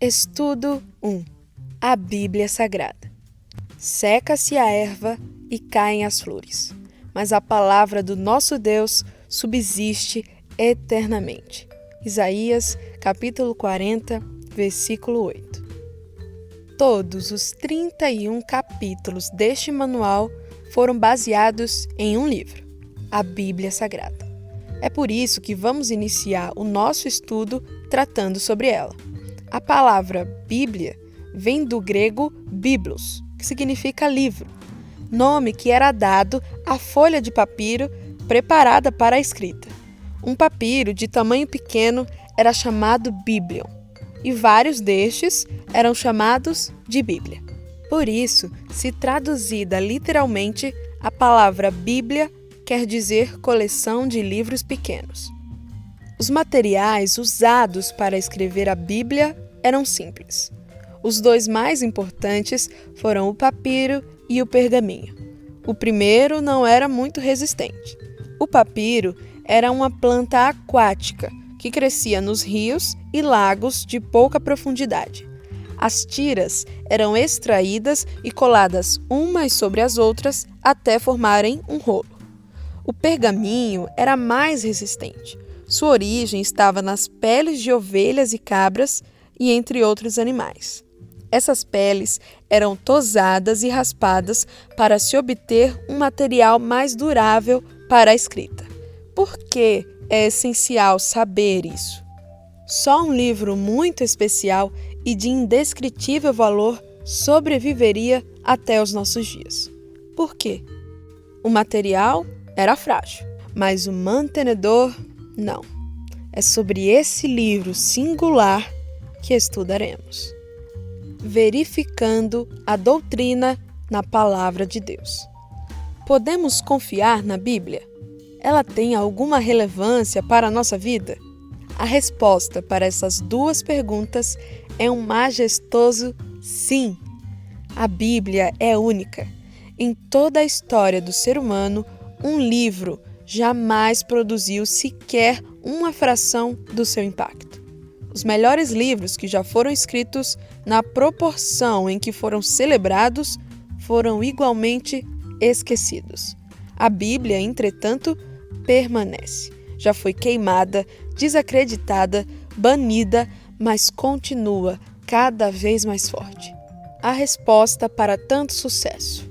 Estudo 1. A Bíblia Sagrada. Seca-se a erva e caem as flores, mas a palavra do nosso Deus subsiste eternamente. Isaías, capítulo 40, versículo 8. Todos os 31 capítulos deste manual foram baseados em um livro, a Bíblia Sagrada. É por isso que vamos iniciar o nosso estudo tratando sobre ela. A palavra Bíblia vem do grego biblos, que significa livro, nome que era dado à folha de papiro preparada para a escrita. Um papiro de tamanho pequeno era chamado biblion, e vários destes eram chamados de Bíblia. Por isso, se traduzida literalmente, a palavra Bíblia quer dizer coleção de livros pequenos. Os materiais usados para escrever a Bíblia eram simples. Os dois mais importantes foram o papiro e o pergaminho. O primeiro não era muito resistente. O papiro era uma planta aquática que crescia nos rios e lagos de pouca profundidade. As tiras eram extraídas e coladas umas sobre as outras até formarem um rolo. O pergaminho era mais resistente. Sua origem estava nas peles de ovelhas e cabras e entre outros animais. Essas peles eram tosadas e raspadas para se obter um material mais durável para a escrita. Por que é essencial saber isso? Só um livro muito especial e de indescritível valor sobreviveria até os nossos dias. Por quê? O material era frágil, mas o mantenedor não. É sobre esse livro singular que estudaremos. Verificando a doutrina na Palavra de Deus. Podemos confiar na Bíblia? Ela tem alguma relevância para a nossa vida? A resposta para essas duas perguntas é um majestoso sim. A Bíblia é única. Em toda a história do ser humano, um livro jamais produziu sequer uma fração do seu impacto. Os melhores livros que já foram escritos, na proporção em que foram celebrados, foram igualmente esquecidos. A Bíblia, entretanto, permanece. Já foi queimada, desacreditada, banida, mas continua cada vez mais forte. A resposta para tanto sucesso: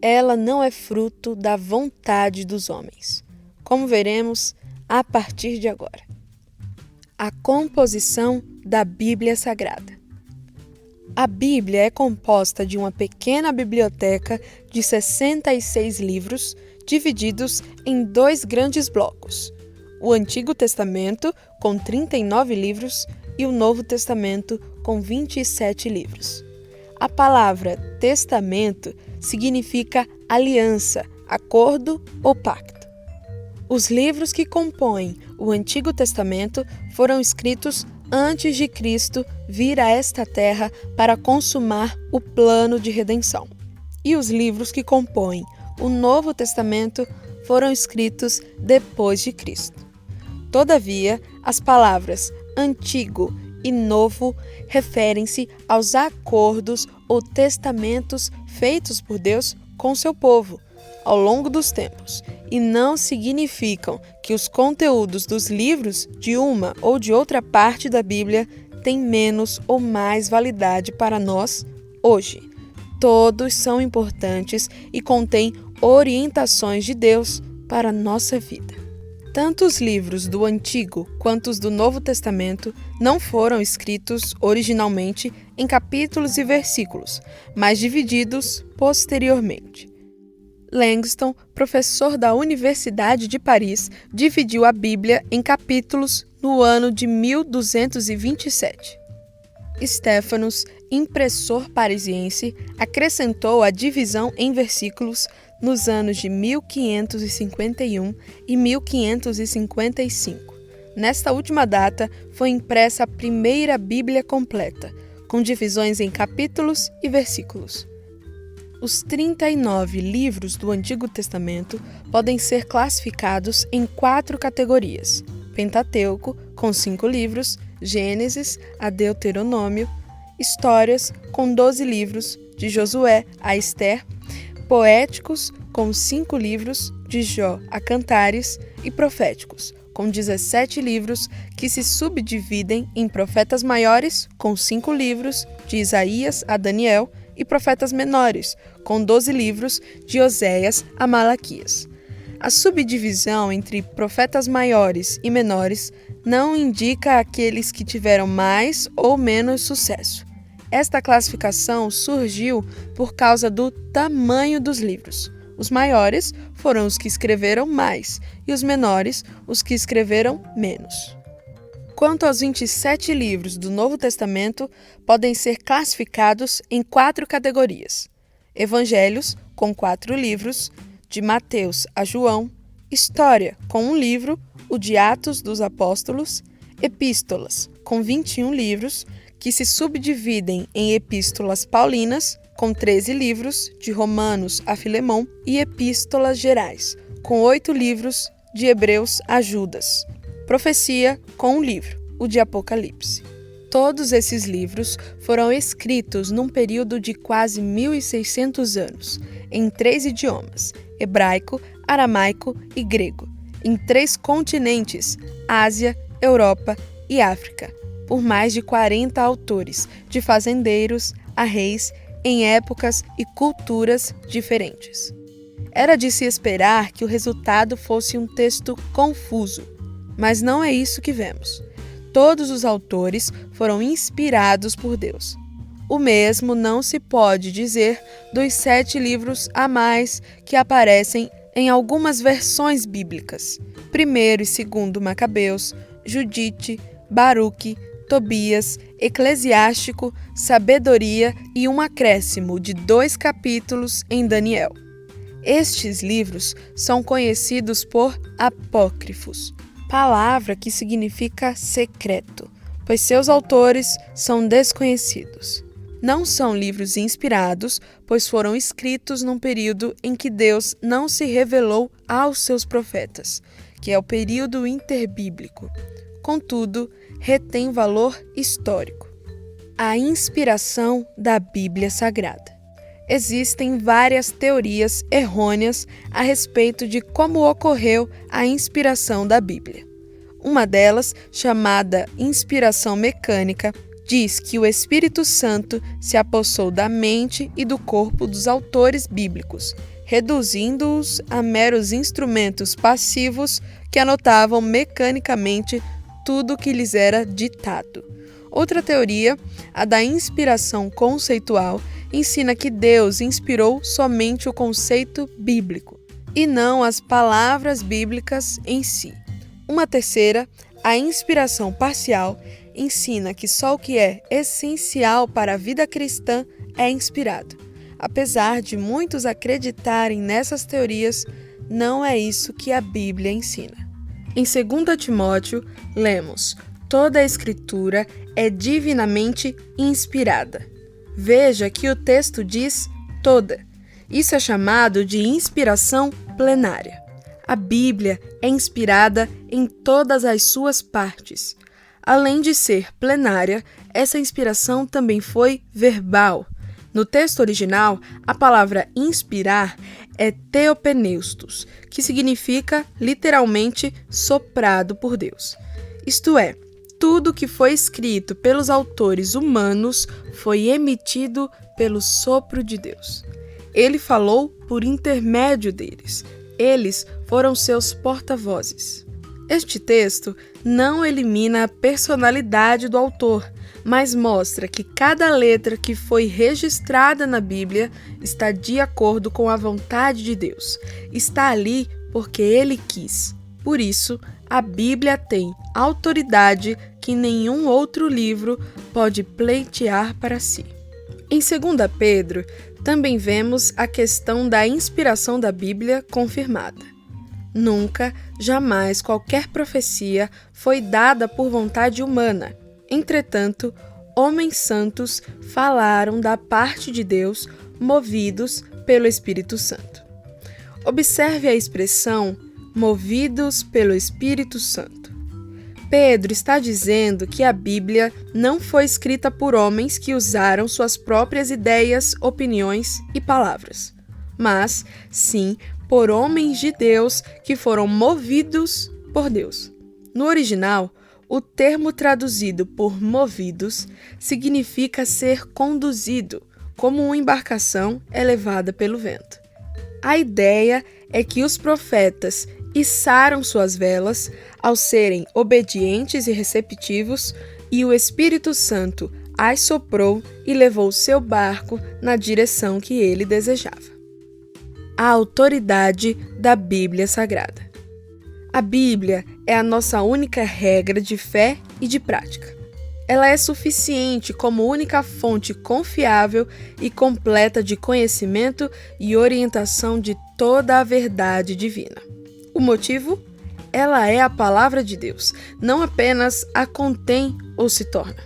ela não é fruto da vontade dos homens, como veremos a partir de agora. A composição da Bíblia Sagrada. A Bíblia é composta de uma pequena biblioteca de 66 livros, divididos em dois grandes blocos: o Antigo Testamento, com 39 livros, e o Novo Testamento, com 27 livros. A palavra testamento significa aliança, acordo ou pacto. Os livros que compõem o Antigo Testamento foram escritos antes de Cristo vir a esta terra para consumar o plano de redenção. E os livros que compõem o Novo Testamento foram escritos depois de Cristo. Todavia, as palavras antigo e novo referem-se aos acordos ou testamentos feitos por Deus com seu povo ao longo dos tempos, e não significam que os conteúdos dos livros de uma ou de outra parte da Bíblia têm menos ou mais validade para nós hoje. Todos são importantes e contêm orientações de Deus para a nossa vida. Tanto os livros do Antigo quanto os do Novo Testamento não foram escritos originalmente em capítulos e versículos, mas divididos posteriormente. Langston, professor da Universidade de Paris, dividiu a Bíblia em capítulos no ano de 1227. Stephanus, impressor parisiense, acrescentou a divisão em versículos nos anos de 1551 e 1555. Nesta última data, foi impressa a primeira Bíblia completa, com divisões em capítulos e versículos. Os 39 livros do Antigo Testamento podem ser classificados em 4 categorias: Pentateuco, com 5 livros, Gênesis a Deuteronômio, histórias, com 12 livros, de Josué a Esther, poéticos, com 5 livros, de Jó a Cantares, e proféticos, com 17 livros, que se subdividem em profetas maiores, com 5 livros, de Isaías a Daniel, e profetas menores, com 12 livros, de Oséias a Malaquias. A subdivisão entre profetas maiores e menores não indica aqueles que tiveram mais ou menos sucesso. Esta classificação surgiu por causa do tamanho dos livros. Os maiores foram os que escreveram mais e os menores os que escreveram menos. Quanto aos 27 livros do Novo Testamento, podem ser classificados em 4 categorias: Evangelhos, com 4 livros, de Mateus a João; História, com 1 livro, o de Atos dos Apóstolos; Epístolas, com 21 livros, que se subdividem em Epístolas Paulinas, com 13 livros, de Romanos a Filemão; e Epístolas Gerais, com 8 livros, de Hebreus a Judas; Profecia, com 1 livro, o de Apocalipse. Todos esses livros foram escritos num período de quase 1.600 anos, em 3 idiomas, hebraico, aramaico e grego, em 3 continentes, Ásia, Europa e África, por mais de 40 autores, de fazendeiros a reis, em épocas e culturas diferentes. Era de se esperar que o resultado fosse um texto confuso, mas não é isso que vemos. Todos os autores foram inspirados por Deus. O mesmo não se pode dizer dos 7 livros a mais que aparecem em algumas versões bíblicas: 1º e 2º Macabeus, Judite, Baruque, Tobias, Eclesiástico, Sabedoria e um acréscimo de 2 capítulos em Daniel. Estes livros são conhecidos por apócrifos, palavra que significa secreto, pois seus autores são desconhecidos. Não são livros inspirados, pois foram escritos num período em que Deus não se revelou aos seus profetas, que é o período interbíblico. Contudo, retém valor histórico. A inspiração da Bíblia Sagrada. Existem várias teorias errôneas a respeito de como ocorreu a inspiração da Bíblia. Uma delas, chamada inspiração mecânica, diz que o Espírito Santo se apossou da mente e do corpo dos autores bíblicos, reduzindo-os a meros instrumentos passivos que anotavam mecanicamente tudo o que lhes era ditado. Outra teoria, a da inspiração conceitual, ensina que Deus inspirou somente o conceito bíblico e não as palavras bíblicas em si. Uma terceira, a inspiração parcial, ensina que só o que é essencial para a vida cristã é inspirado. Apesar de muitos acreditarem nessas teorias, não é isso que a Bíblia ensina. Em 2 Timóteo, lemos: toda a Escritura é divinamente inspirada. Veja que o texto diz toda. Isso é chamado de inspiração plenária. A Bíblia é inspirada em todas as suas partes. Além de ser plenária, essa inspiração também foi verbal. No texto original, a palavra inspirar é theopneustos, que significa literalmente soprado por Deus. Isto é, tudo que foi escrito pelos autores humanos foi emitido pelo sopro de Deus. Ele falou por intermédio deles. Eles foram seus porta-vozes. Este texto não elimina a personalidade do autor, mas mostra que cada letra que foi registrada na Bíblia está de acordo com a vontade de Deus. Está ali porque Ele quis. Por isso, a Bíblia tem autoridade que nenhum outro livro pode pleitear para si. Em 2 Pedro, também vemos a questão da inspiração da Bíblia confirmada. Nunca, jamais qualquer profecia foi dada por vontade humana. Entretanto, homens santos falaram da parte de Deus, movidos pelo Espírito Santo. Observe a expressão movidos pelo Espírito Santo. Pedro está dizendo que a Bíblia não foi escrita por homens que usaram suas próprias ideias, opiniões e palavras, mas sim por homens de Deus que foram movidos por Deus. No original, o termo traduzido por movidos significa ser conduzido, como uma embarcação é levada pelo vento. A ideia é que os profetas içaram suas velas ao serem obedientes e receptivos, e o Espírito Santo as soprou e levou seu barco na direção que ele desejava. A autoridade da Bíblia Sagrada. A Bíblia é a nossa única regra de fé e de prática. Ela é suficiente como única fonte confiável e completa de conhecimento e orientação de toda a verdade divina. O motivo? Ela é a palavra de Deus, não apenas a contém ou se torna.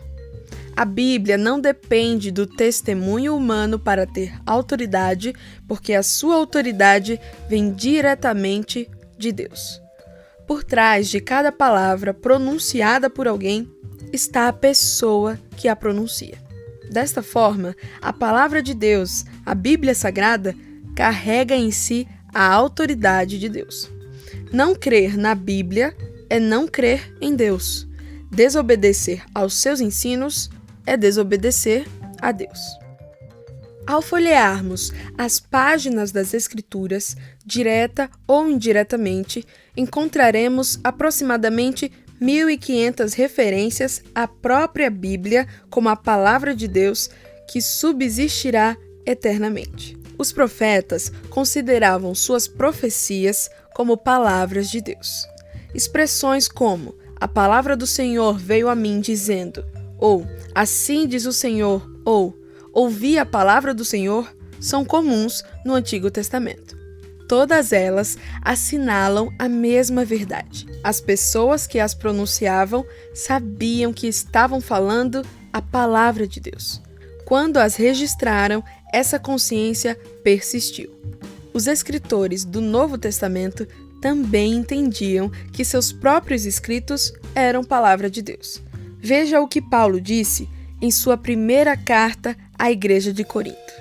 A Bíblia não depende do testemunho humano para ter autoridade, porque a sua autoridade vem diretamente de Deus. Por trás de cada palavra pronunciada por alguém está a pessoa que a pronuncia. Desta forma, a palavra de Deus, a Bíblia Sagrada, carrega em si a autoridade de Deus. Não crer na Bíblia é não crer em Deus. Desobedecer aos seus ensinos é desobedecer a Deus. Ao folhearmos as páginas das Escrituras, direta ou indiretamente, encontraremos aproximadamente 1.500 referências à própria Bíblia como a palavra de Deus que subsistirá eternamente. Os profetas consideravam suas profecias como palavras de Deus. Expressões como "a palavra do Senhor veio a mim dizendo", ou "assim diz o Senhor", ou "ouvi a palavra do Senhor", são comuns no Antigo Testamento. Todas elas assinalam a mesma verdade. As pessoas que as pronunciavam sabiam que estavam falando a palavra de Deus. Quando as registraram, essa consciência persistiu. Os escritores do Novo Testamento também entendiam que seus próprios escritos eram palavra de Deus. Veja o que Paulo disse em sua primeira carta à igreja de Corinto.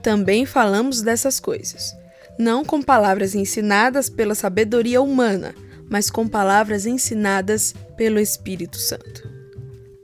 Também falamos dessas coisas, não com palavras ensinadas pela sabedoria humana, mas com palavras ensinadas pelo Espírito Santo.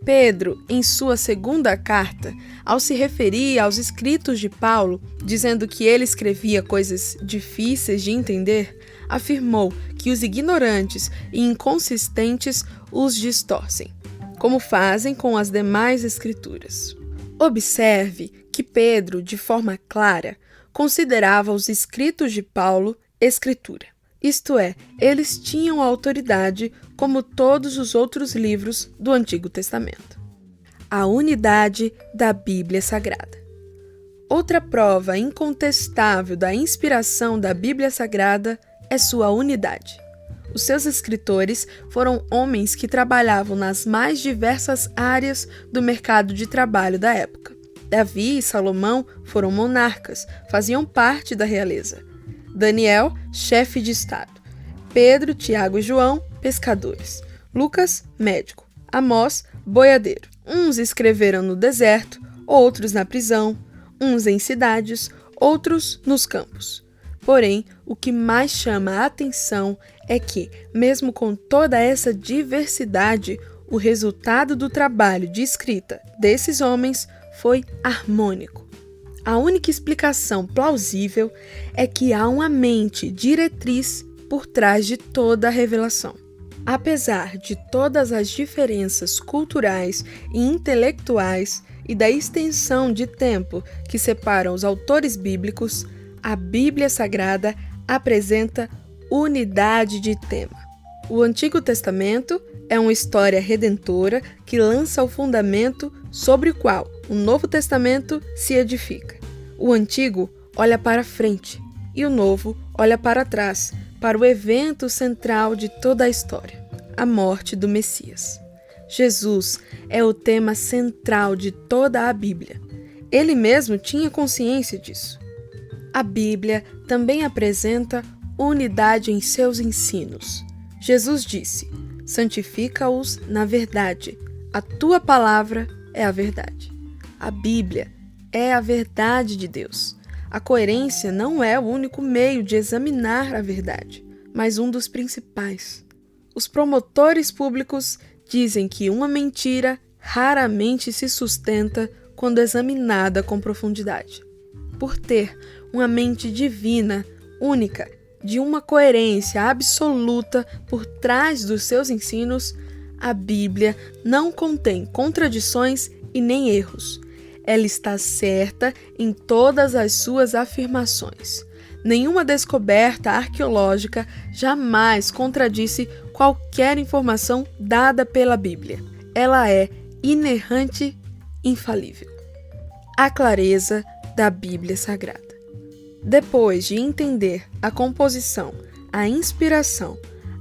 Pedro, em sua segunda carta, ao se referir aos escritos de Paulo, dizendo que ele escrevia coisas difíceis de entender, afirmou que os ignorantes e inconsistentes os distorcem, como fazem com as demais escrituras. Observe que Pedro, de forma clara, considerava os escritos de Paulo escritura. Isto é, eles tinham autoridade como todos os outros livros do Antigo Testamento. A unidade da Bíblia Sagrada. Outra prova incontestável da inspiração da Bíblia Sagrada é sua unidade. Os seus escritores foram homens que trabalhavam nas mais diversas áreas do mercado de trabalho da época. Davi e Salomão foram monarcas, faziam parte da realeza. Daniel, chefe de estado. Pedro, Tiago e João, pescadores. Lucas, médico. Amós, boiadeiro. Uns escreveram no deserto, outros na prisão, uns em cidades, outros nos campos. Porém, o que mais chama a atenção é que, mesmo com toda essa diversidade, o resultado do trabalho de escrita desses homens foi harmônico. A única explicação plausível é que há uma mente diretriz por trás de toda a revelação. Apesar de todas as diferenças culturais e intelectuais e da extensão de tempo que separam os autores bíblicos, a Bíblia Sagrada apresenta unidade de tema. O Antigo Testamento é uma história redentora que lança o fundamento sobre o qual o Novo Testamento se edifica. O Antigo olha para frente e o Novo olha para trás, para o evento central de toda a história, a morte do Messias. Jesus é o tema central de toda a Bíblia. Ele mesmo tinha consciência disso. A Bíblia também apresenta unidade em seus ensinos. Jesus disse: santifica-os na verdade. A tua palavra é a verdade. A Bíblia é a verdade de Deus. A coerência não é o único meio de examinar a verdade, mas um dos principais. Os promotores públicos dizem que uma mentira raramente se sustenta quando examinada com profundidade. Por ter uma mente divina, única, de uma coerência absoluta por trás dos seus ensinos, a Bíblia não contém contradições e nem erros. Ela está certa em todas as suas afirmações. Nenhuma descoberta arqueológica jamais contradisse qualquer informação dada pela Bíblia. Ela é inerrante, infalível. A clareza da Bíblia Sagrada. Depois de entender a composição, a inspiração,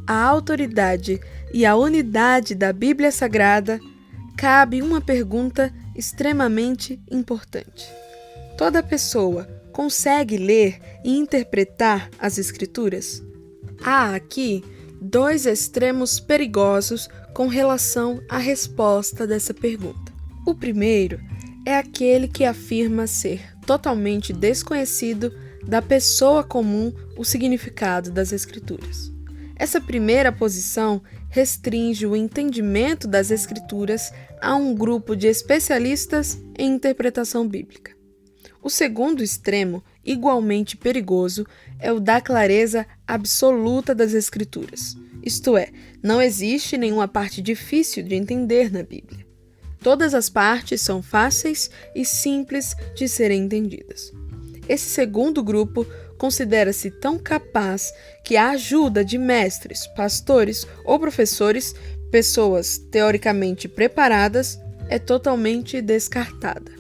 a autoridade e a unidade da Bíblia Sagrada, cabe uma pergunta extremamente importante. Toda pessoa consegue ler e interpretar as Escrituras? Há aqui dois extremos perigosos com relação à resposta dessa pergunta. O primeiro é aquele que afirma ser totalmente desconhecido da pessoa comum o significado das Escrituras. Essa primeira posição restringe o entendimento das Escrituras a um grupo de especialistas em interpretação bíblica. O segundo extremo, igualmente perigoso, é o da clareza absoluta das Escrituras. Isto é, não existe nenhuma parte difícil de entender na Bíblia. Todas as partes são fáceis e simples de serem entendidas. Esse segundo grupo considera-se tão capaz que a ajuda de mestres, pastores ou professores, pessoas teoricamente preparadas, é totalmente descartada.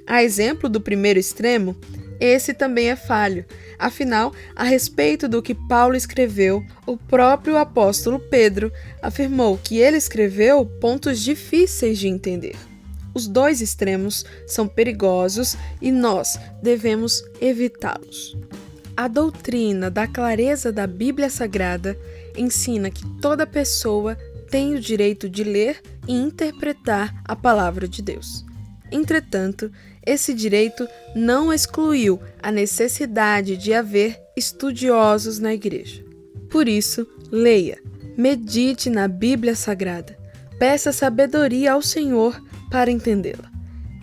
A exemplo do primeiro extremo, esse também é falho. Afinal, a respeito do que Paulo escreveu, o próprio apóstolo Pedro afirmou que ele escreveu pontos difíceis de entender. Os dois extremos são perigosos e nós devemos evitá-los. A doutrina da clareza da Bíblia Sagrada ensina que toda pessoa tem o direito de ler e interpretar a palavra de Deus. Entretanto, esse direito não excluiu a necessidade de haver estudiosos na igreja. Por isso, leia, medite na Bíblia Sagrada, peça sabedoria ao Senhor para entendê-la.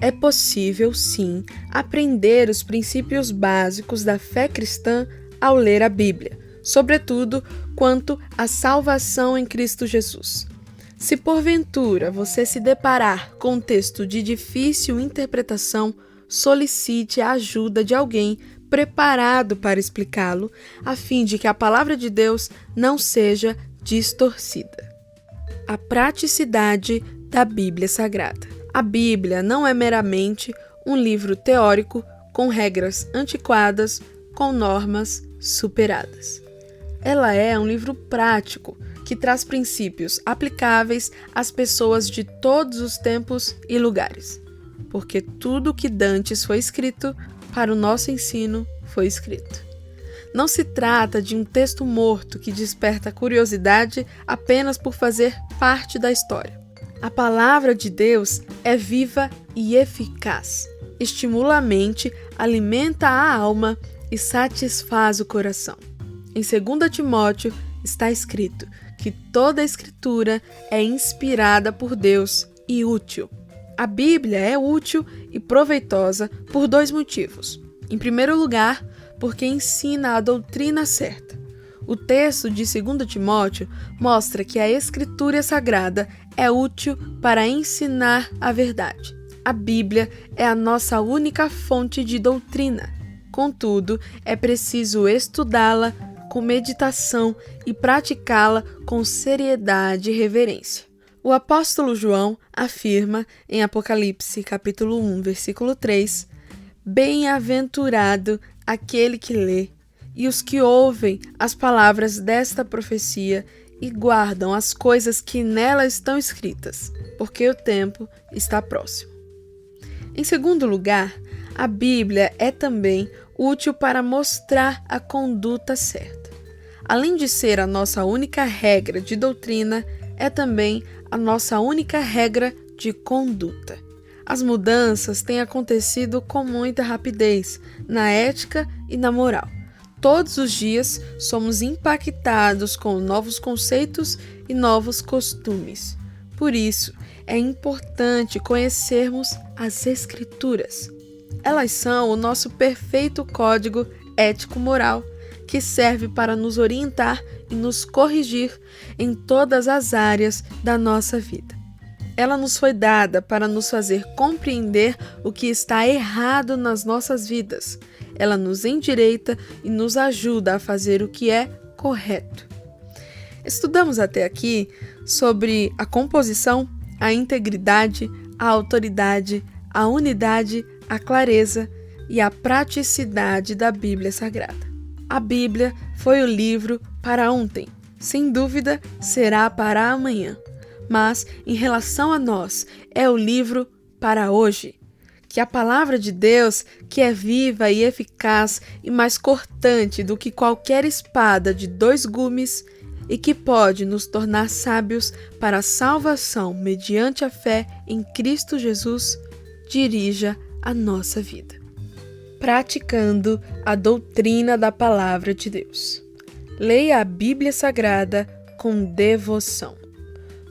É possível, sim, aprender os princípios básicos da fé cristã ao ler a Bíblia, sobretudo quanto à salvação em Cristo Jesus. Se porventura você se deparar com um texto de difícil interpretação, solicite a ajuda de alguém preparado para explicá-lo, a fim de que a palavra de Deus não seja distorcida. A praticidade da Bíblia Sagrada. A Bíblia não é meramente um livro teórico com regras antiquadas, com normas superadas. Ela é um livro prático que traz princípios aplicáveis às pessoas de todos os tempos e lugares, porque tudo o que dantes foi escrito, para o nosso ensino foi escrito. Não se trata de um texto morto que desperta curiosidade apenas por fazer parte da história. A palavra de Deus é viva e eficaz, estimula a mente, alimenta a alma e satisfaz o coração. Em 2 Timóteo está escrito que toda a Escritura é inspirada por Deus e útil. A Bíblia é útil e proveitosa por dois motivos. Em primeiro lugar, porque ensina a doutrina certa. O texto de 2 Timóteo mostra que a Escritura Sagrada é útil para ensinar a verdade. A Bíblia é a nossa única fonte de doutrina. Contudo, é preciso estudá-la com meditação e praticá-la com seriedade e reverência. O apóstolo João afirma em Apocalipse capítulo 1, versículo 3, "Bem-aventurado aquele que lê e os que ouvem as palavras desta profecia e guardam as coisas que nela estão escritas, porque o tempo está próximo." Em segundo lugar, a Bíblia é também útil para mostrar a conduta certa. Além de ser a nossa única regra de doutrina, é também a nossa única regra de conduta. As mudanças têm acontecido com muita rapidez na ética e na moral. Todos os dias somos impactados com novos conceitos e novos costumes. Por isso, é importante conhecermos as Escrituras. Elas são o nosso perfeito código ético-moral, que serve para nos orientar e nos corrigir em todas as áreas da nossa vida. Ela nos foi dada para nos fazer compreender o que está errado nas nossas vidas. Ela nos endireita e nos ajuda a fazer o que é correto. Estudamos até aqui sobre a composição, a integridade, a autoridade, a unidade, a clareza e a praticidade da Bíblia Sagrada. A Bíblia foi o livro para ontem, sem dúvida será para amanhã. Mas, em relação a nós, é o livro para hoje. Que a palavra de Deus, que é viva e eficaz e mais cortante do que qualquer espada de 2 gumes e que pode nos tornar sábios para a salvação mediante a fé em Cristo Jesus, dirija a nossa vida. Praticando a doutrina da palavra de Deus. Leia a Bíblia Sagrada com devoção.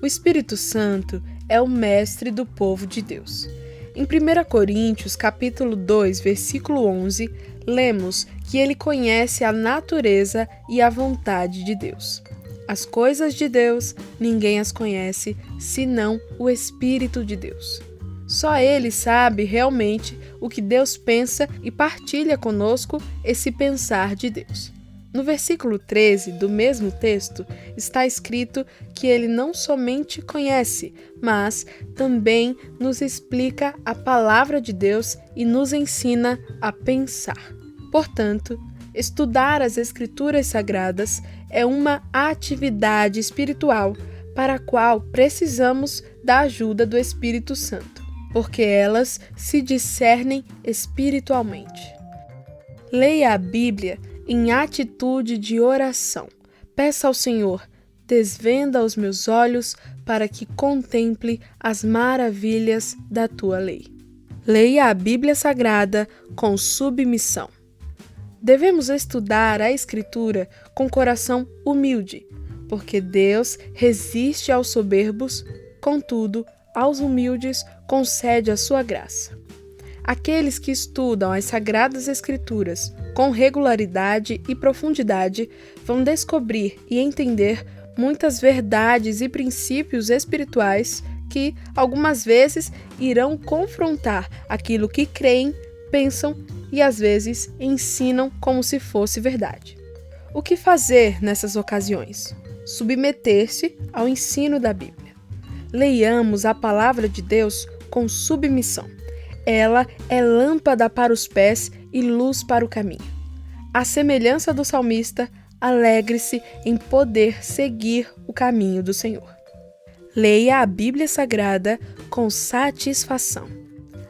O Espírito Santo é o mestre do povo de Deus. Em 1 Coríntios, capítulo 2, versículo 11, lemos que ele conhece a natureza e a vontade de Deus. As coisas de Deus, ninguém as conhece, senão o Espírito de Deus. Só ele sabe realmente o que Deus pensa e partilha conosco esse pensar de Deus. No versículo 13 do mesmo texto, está escrito que ele não somente conhece, mas também nos explica a palavra de Deus e nos ensina a pensar. Portanto, estudar as Escrituras Sagradas é uma atividade espiritual para a qual precisamos da ajuda do Espírito Santo, porque elas se discernem espiritualmente. Leia a Bíblia em atitude de oração. Peça ao Senhor, desvenda os meus olhos para que contemple as maravilhas da tua lei. Leia a Bíblia Sagrada com submissão. Devemos estudar a Escritura com coração humilde, porque Deus resiste aos soberbos, contudo, aos humildes concede a sua graça. Aqueles que estudam as Sagradas Escrituras com regularidade e profundidade vão descobrir e entender muitas verdades e princípios espirituais que, algumas vezes, irão confrontar aquilo que creem, pensam e, às vezes, ensinam como se fosse verdade. O que fazer nessas ocasiões? Submeter-se ao ensino da Bíblia. Leiamos a palavra de Deus com submissão. Ela é lâmpada para os pés e luz para o caminho. À semelhança do salmista, alegre-se em poder seguir o caminho do Senhor. Leia a Bíblia Sagrada com satisfação.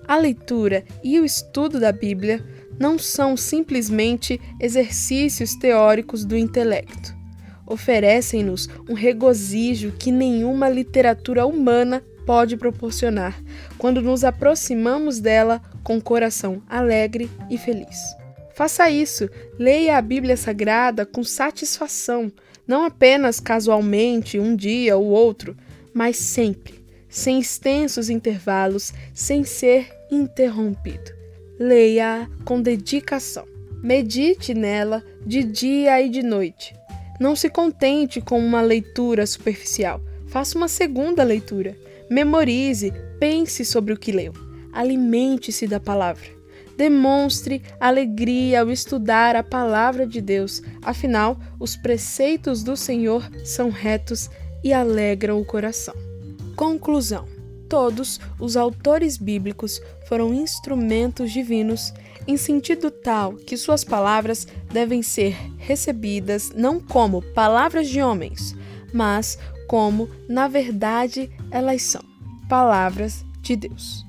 A leitura e o estudo da Bíblia não são simplesmente exercícios teóricos do intelecto. Oferecem-nos um regozijo que nenhuma literatura humana pode proporcionar quando nos aproximamos dela com coração alegre e feliz. Faça isso, leia a Bíblia Sagrada com satisfação, não apenas casualmente, um dia ou outro, mas sempre, sem extensos intervalos, sem ser interrompido. Leia-a com dedicação. Medite nela de dia e de noite. Não se contente com uma leitura superficial. Faça uma segunda leitura. Memorize, pense sobre o que leu. Alimente-se da palavra. Demonstre alegria ao estudar a palavra de Deus. Afinal, os preceitos do Senhor são retos e alegram o coração. Conclusão. Todos os autores bíblicos foram instrumentos divinos em sentido tal que suas palavras devem ser recebidas não como palavras de homens, mas como, na verdade, elas são palavras de Deus.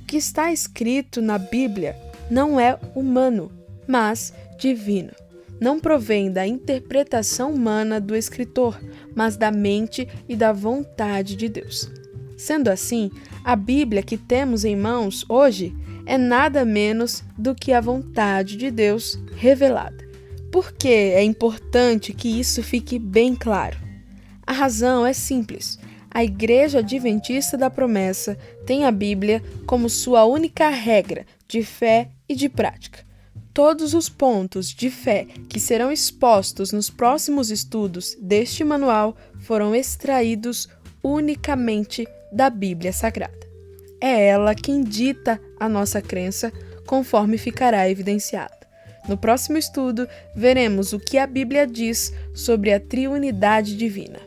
O que está escrito na Bíblia não é humano, mas divino. não provém da interpretação humana do escritor, mas da mente e da vontade de Deus. Sendo assim, a Bíblia que temos em mãos hoje é nada menos do que a vontade de Deus revelada. Por que é importante que isso fique bem claro? A razão é simples. A Igreja Adventista da Promessa tem a Bíblia como sua única regra de fé e de prática. Todos os pontos de fé que serão expostos nos próximos estudos deste manual foram extraídos unicamente da Bíblia Sagrada. É ela quem dita a nossa crença, conforme ficará evidenciado. No próximo estudo, veremos o que a Bíblia diz sobre a triunidade divina.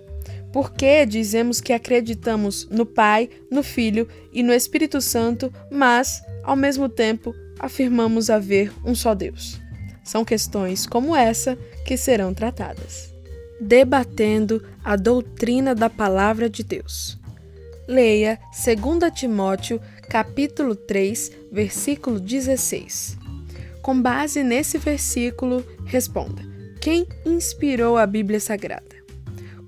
Por que dizemos que acreditamos no Pai, no Filho e no Espírito Santo, mas, ao mesmo tempo, afirmamos haver um só Deus? São questões como essa que serão tratadas. Debatendo a doutrina da Palavra de Deus. Leia 2 Timóteo, capítulo 3, versículo 16. Com base nesse versículo, responda: quem inspirou a Bíblia Sagrada?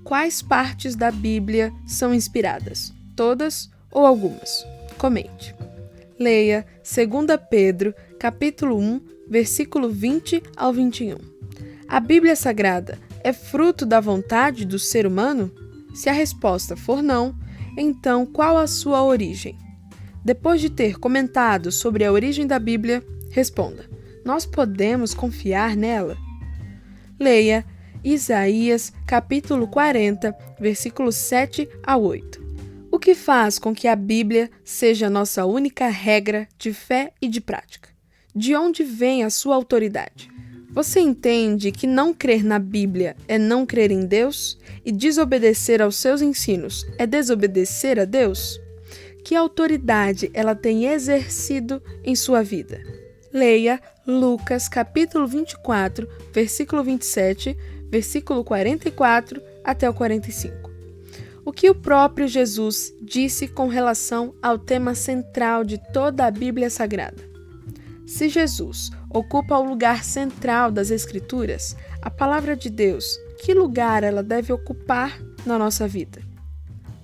Quais partes da Bíblia são inspiradas? Todas ou algumas? Comente. Leia 2 Pedro, capítulo 1, versículo 20 ao 21. A Bíblia Sagrada é fruto da vontade do ser humano? Se a resposta for não, então qual a sua origem? Depois de ter comentado sobre a origem da Bíblia, responda: nós podemos confiar nela? Leia Isaías, capítulo 40, versículos 7 a 8. O que faz com que a Bíblia seja nossa única regra de fé e de prática? De onde vem a sua autoridade? Você entende que não crer na Bíblia é não crer em Deus? E desobedecer aos seus ensinos é desobedecer a Deus? Que autoridade ela tem exercido em sua vida? Leia Lucas, capítulo 24, versículo 27, versículo 44 até o 45. O que o próprio Jesus disse com relação ao tema central de toda a Bíblia Sagrada? Se Jesus ocupa o lugar central das Escrituras, a Palavra de Deus, que lugar ela deve ocupar na nossa vida?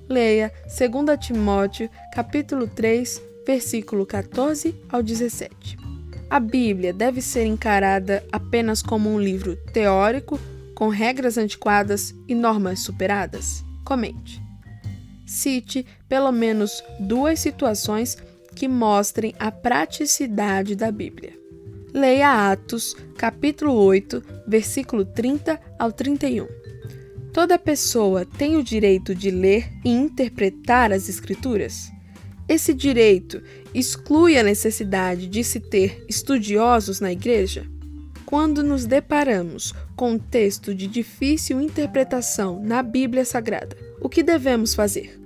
Leia 2 Timóteo, capítulo 3, versículo 14 ao 17. A Bíblia deve ser encarada apenas como um livro teórico, com regras antiquadas e normas superadas? Comente. Cite pelo menos 2 situações que mostrem a praticidade da Bíblia. Leia Atos, capítulo 8, versículo 30 ao 31. Toda pessoa tem o direito de ler e interpretar as Escrituras? Esse direito exclui a necessidade de se ter estudiosos na igreja? Quando nos deparamos com um texto de difícil interpretação na Bíblia Sagrada, o que devemos fazer?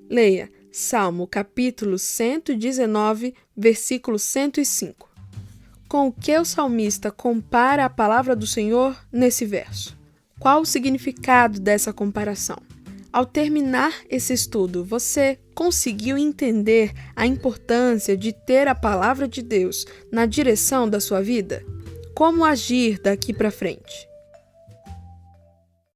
Leia Salmo capítulo 119, versículo 105. Com o que o salmista compara a palavra do Senhor nesse verso? Qual o significado dessa comparação? Ao terminar esse estudo, você conseguiu entender a importância de ter a palavra de Deus na direção da sua vida? Como agir daqui para frente?